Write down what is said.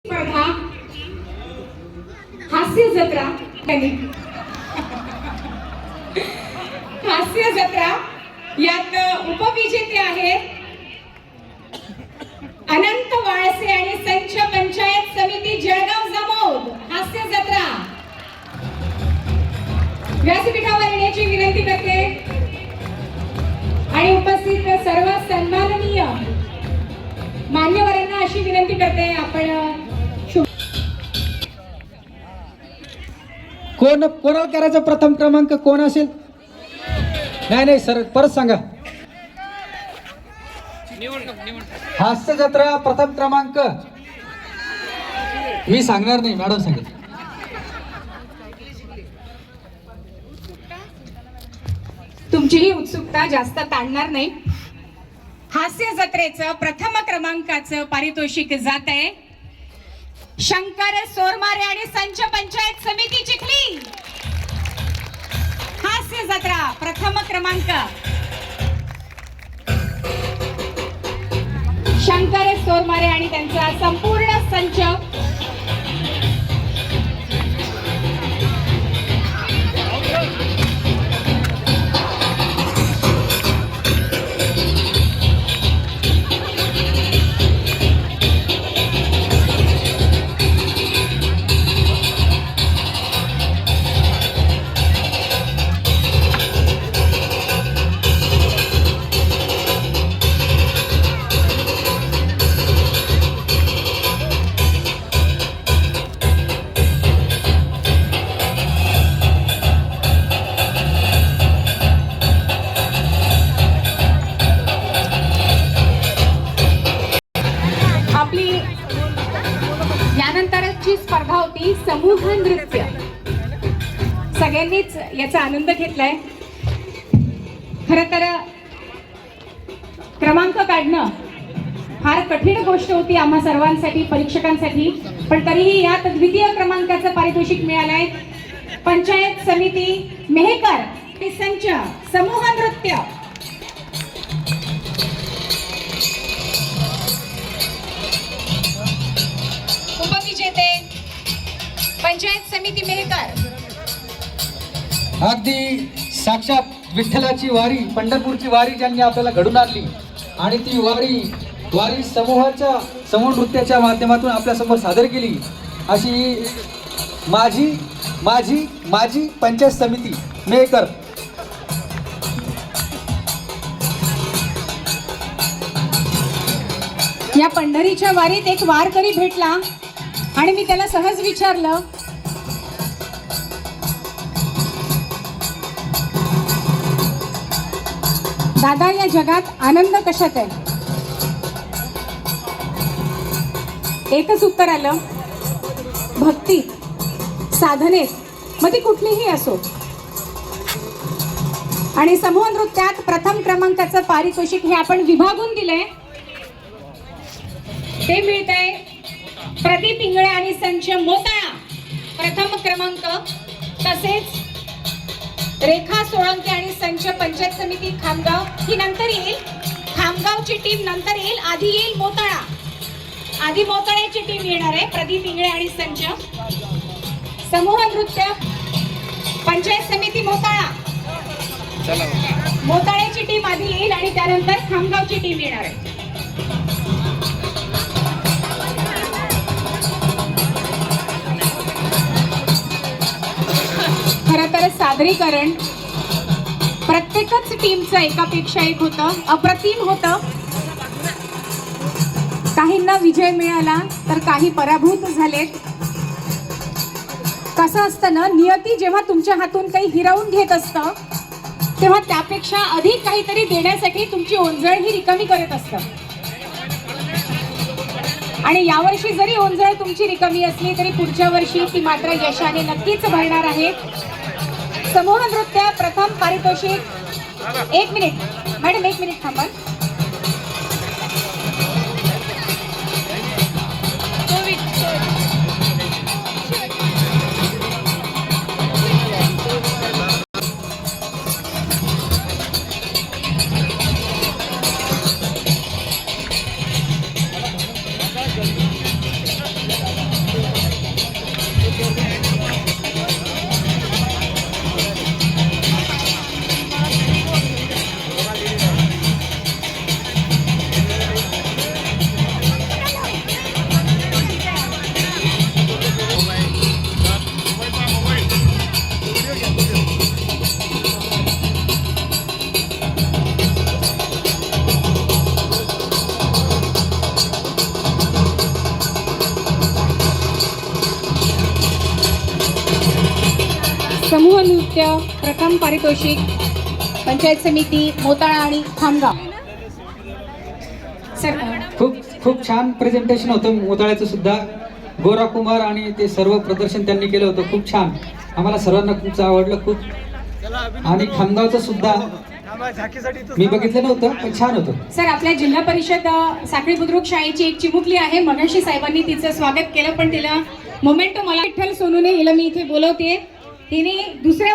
स्पर्धा हास्य जत्रा हास्य जत्रा यात उपविजेते आहेत अनंत वाळसे आणि संच पंचायत समिती जळगाव जामोद. हास्य जत्रा व्यासपीठावर येण्याची विनंती करते आणि उपस्थित सर्व सन्माननीय मान्यवरांना अशी विनंती करते आपण कोणाला करायचा प्रथम क्रमांक कोण असेल? नाही सर परत सांगा. हास्य जत्रा प्रथम क्रमांक मी सांगणार नाही, मॅडम सांगेल. तुमचीही उत्सुकता जास्त ताणणार नाही. हास्य जत्रेचं प्रथम क्रमांकाचं पारितोषिक जात आहे शंकर सोरमारे आणि संच पंचायत समिती चिखली. हास्य जत्रा प्रथम क्रमांक शंकर सोरमारे आणि त्यांचा संपूर्ण संच. यानंतरची स्पर्धा होती समूह नृत्य. सगळ्यांनीच याचा आनंद घेतलाय. खर तर क्रमांक काढणं फार कठीण गोष्ट होती आम्हा सर्वांसाठी, परीक्षकांसाठी. पण तरीही यात द्वितीय क्रमांकाचं पारितोषिक मिळालंय पंचायत समिती मेहकर संच समूह नृत्य. पंचायत समिती मेहकर. अगदी साक्षात विठ्ठलाची वारी, पंढरपूरची वारी ज्यांनी आपल्याला घडून आणली आणि ती वारी समूह नृत्याच्या माध्यमातून आपल्यासमोर सादर केली अशी माझी पंचायत समिती मेहकर. या पंढरीच्या वारीत एक वारकरी भेटला आणि मी त्याला सहज विचारलं, दादा या जगात आनंद कशात आहे? एकच उत्तर आलं, भक्तीत, साधनेत, मग ती कुठलीही असो. आणि समूह नृत्यात प्रथम क्रमांकाचं पारितोषिक हे आपण विभागून दिलंय. ते मिळतंय प्रदीप इंगळे आणि संच मोताळा प्रथम क्रमांक. तसेच रेखा सोळंके आणि संच पंचायत समिती खामगाव ही नंतर येईल. खामगावची टीम नंतर येईल, आधी येईल मोताळा. आधी मोताळ्याची टीम येणार आहे, प्रदीप इंगळे आणि संच. समूह नृत्य पंचायत समिती मोताळा, मोताळ्याची टीम आधी येईल आणि त्यानंतर खामगावची टीम येणार आहे. खरं तर सादरीकरण प्रत्येकच टीमचं एकापेक्षा एक होतं, अप्रतिम होतं. काहींना विजय मिळाला तर काही पराभूत झालेत. कसं असतं ना, नियती जेव्हा तुमच्या हातून काही हिरावून घेत असतं तेव्हा त्यापेक्षा अधिक काहीतरी देण्यासाठी तुमची ओंजळ ही रिकामी करत असतं. आणि यावर्षी जरी ओंजळ तुमची रिकामी असली तरी पुढच्या वर्षी ती मात्र यशाने नक्कीच भरणार आहे. समूह नृत्य प्रथम पारितोषिक. एक मिनिट मॅडम, एक मिनिट थांबा. समूह नृत्य प्रथम पारितोषिक पंचायत समिती मोताळा आणि खामगाव. सर खूप खूप छान प्रेझेंटेशन होतं मोताळ्याचं सुद्धा. गोरा कुमार आणि ते सर्व प्रदर्शन त्यांनी केलं होतं, खूप छान. आम्हाला सर्वांना खूप आवडलं खूप. आणि खामगावचं सुद्धा मी बघितलं नव्हतं पण छान होतं. सर आपल्या जिल्हा परिषद साखळी बुद्रुक शाळेची एक चिमुकली आहे. मगाशी साहेबांनी तिचं स्वागत केलं पण तिला मोमेंटो मला विठ्ठल सोनूने हिला मी इथे बोलवते. तिने दुसऱ्या